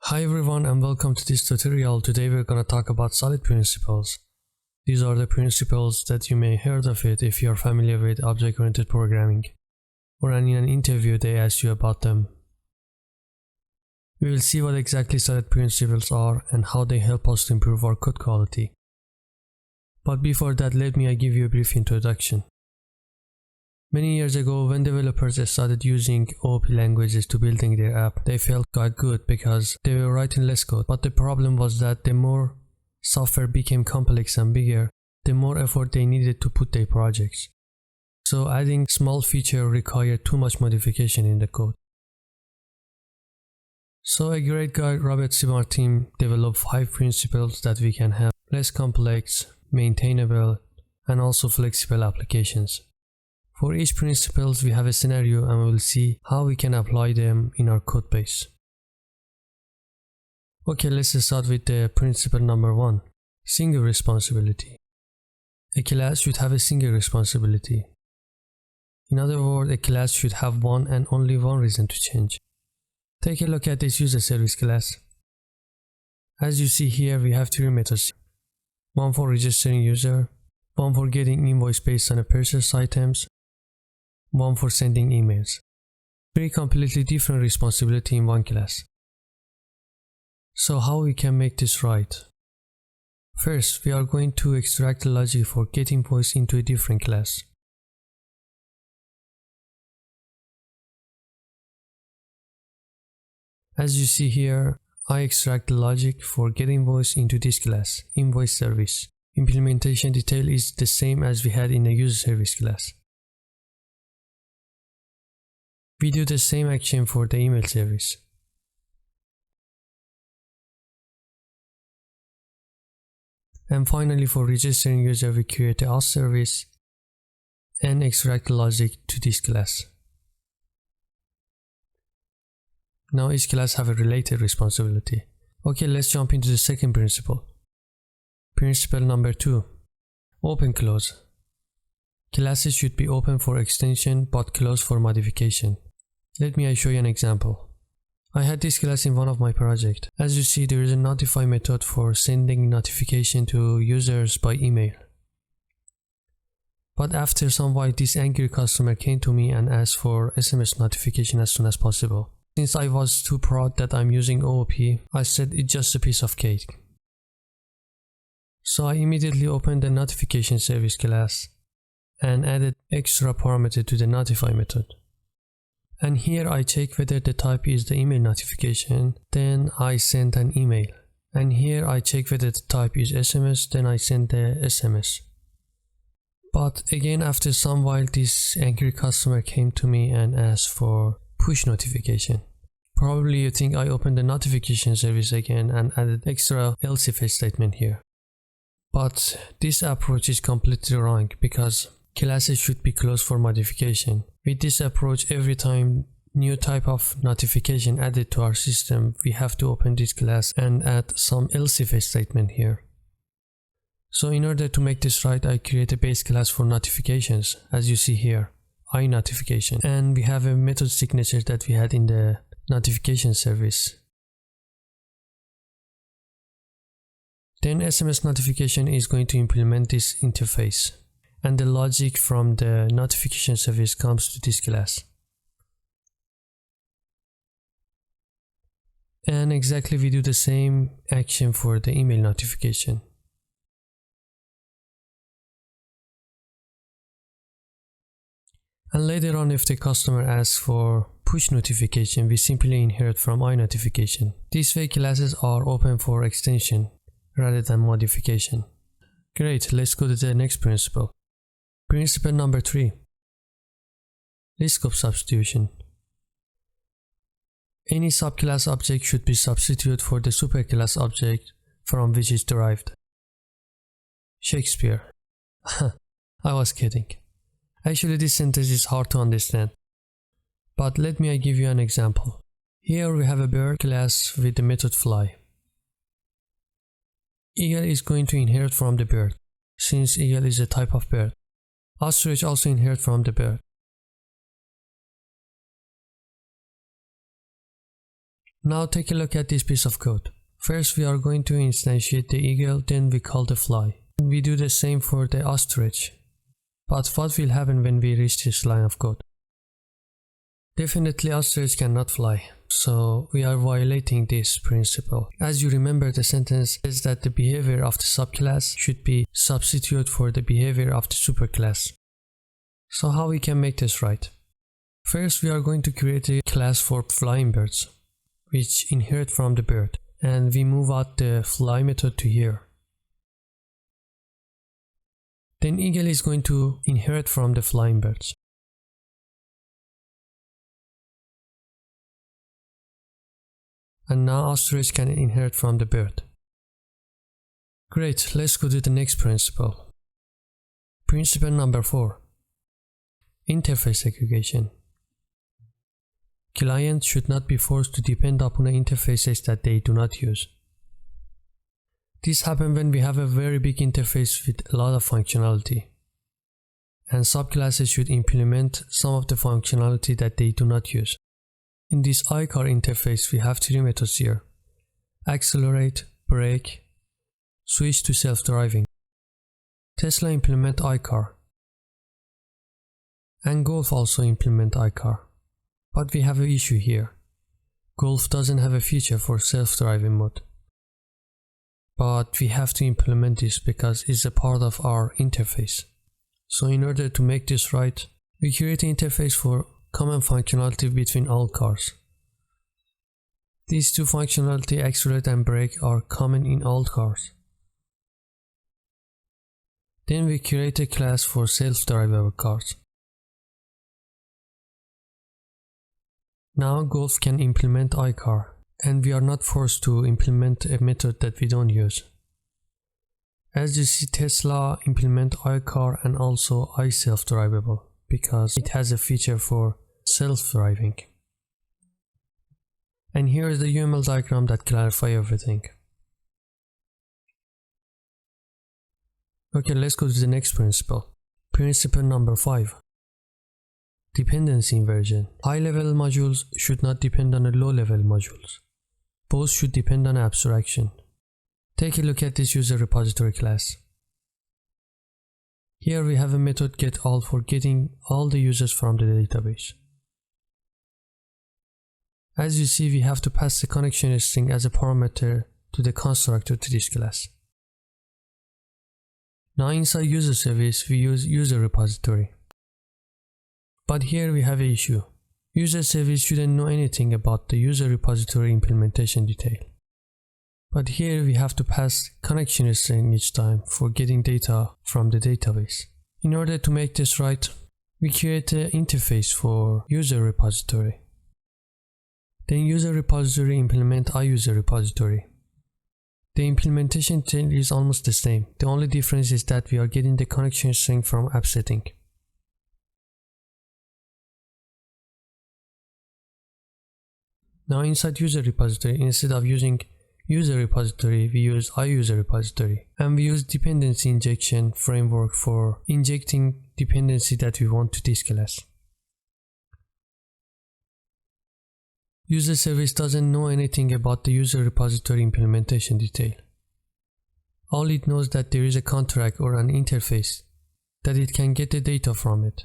Hi everyone and welcome to this tutorial. Today we're gonna talk about solid principles. These are the principles that you may heard of it if you're familiar with object-oriented programming, or in an interview they ask you about them. We will see what exactly solid principles are and how they help us to improve our code quality. But before that, let me give you a brief introduction. Many years ago, when developers started using OOP languages to building their app, they felt quite good because they were writing less code. But the problem was that the more software became complex and bigger, the more effort they needed to put their projects. So adding small feature required too much modification in the code. So a great guy, Robert Simar's team, developed 5 principles that we can have less complex, maintainable, and also flexible applications. For each principle, we have a scenario and we will see how we can apply them in our code base. Okay, let's start with the principle number 1, single responsibility. A class should have a single responsibility. In other words, a class should have one and only one reason to change. Take a look at this user service class. As you see here, we have 3 methods. One for registering user, one for getting invoice based on a purchase items, one for sending emails. 3 completely different responsibilities in one class. So how we can make this right? First, we are going to extract the logic for get invoice into a different class. As you see here, I extract the logic for get invoice into this class, invoice service. Implementation detail is the same as we had in the user service class. We do the same action for the email service. And finally, for registering user, we create a auth service and extract the logic to this class. Now each class have a related responsibility. Okay, let's jump into the second principle. Principle number 2, open close. Classes should be open for extension but closed for modification. Let me show you an example. I had this class in one of my projects. As you see, there is a notify method for sending notification to users by email. But after some while, this angry customer came to me and asked for SMS notification as soon as possible. Since I was too proud that I'm using OOP, I said it's just a piece of cake. So I immediately opened the notification service class and added extra parameter to the notify method. And here I check whether the type is the email notification, then I send an email. And here I check whether the type is SMS, then I send the SMS. But again, after some while, this angry customer came to me and asked for push notification. Probably you think I opened the notification service again and added extra else if statement here. But this approach is completely wrong because classes should be closed for modification. With this approach, every time new type of notification added to our system, we have to open this class and add some else if statement here. So in order to make this right, I create a base class for notifications, as you see here, iNotification, and we have a method signature that we had in the notification service. Then SMS notification is going to implement this interface, and the logic from the notification service comes to this class. And exactly we do the same action for the email notification. And later on, if the customer asks for push notification, we simply inherit from iNotification. This way classes are open for extension rather than modification. Great, let's go to the next principle. Principle number 3, Liskov Substitution. Any subclass object should be substituted for the superclass object from which it's derived. Shakespeare. I was kidding. Actually, this sentence is hard to understand. But let me give you an example. Here we have a bird class with the method fly. Eagle is going to inherit from the bird, since eagle is a type of bird. Ostrich also inherit from the bird. Now take a look at this piece of code. First we are going to instantiate the eagle, then we call the fly. We do the same for the ostrich. But what will happen when we reach this line of code? Definitely ostrich cannot fly, so we are violating this principle. As you remember, the sentence says that the behavior of the subclass should be substituted for the behavior of the superclass. So how we can make this right? First we are going to create a class for flying birds, which inherit from the bird, and we move out the fly method to here. Then eagle is going to inherit from the flying birds. And now ostrich can inherit from the bird. Great, let's go to the next principle. Principle number 4. Interface segregation. Clients should not be forced to depend upon interfaces that they do not use. This happens when we have a very big interface with a lot of functionality, and subclasses should implement some of the functionality that they do not use. In this iCar interface we have 3 methods here: accelerate, brake, switch to self-driving. Tesla implement iCar, and Golf also implement iCar. But we have an issue here. Golf doesn't have a feature for self-driving mode. But we have to implement this because it's a part of our interface. So in order to make this right, we create an interface for common functionality between all cars. These 2 functionality, accelerate and brake, are common in all cars. Then we create a class for self-drivable cars. Now Golf can implement iCar, and we are not forced to implement a method that we don't use. As you see, Tesla implement iCar and also iSelf-drivable because it has a feature for self-driving. And here is the UML diagram that clarifies everything. Okay, let's go to the next principle. Principle number 5. Dependency inversion. High-level modules should not depend on the low-level modules. Both should depend on abstraction. Take a look at this user repository class. Here we have a method getAll for getting all the users from the database. As you see, we have to pass the connection string as a parameter to the constructor to this class. Now inside user service we use user repository. But here we have an issue. User service shouldn't know anything about the user repository implementation detail. But here we have to pass connection string each time for getting data from the database. In order to make this right, we create an interface for user repository. Then user repository implement iUser repository. The implementation detail is almost the same. The only difference is that we are getting the connection string from app setting. Now inside user repository, instead of using user repository, we use iUser repository, and we use dependency injection framework for injecting dependency that we want to this class. User service doesn't know anything about the user repository implementation detail. All it knows that there is a contract or an interface that it can get the data from it.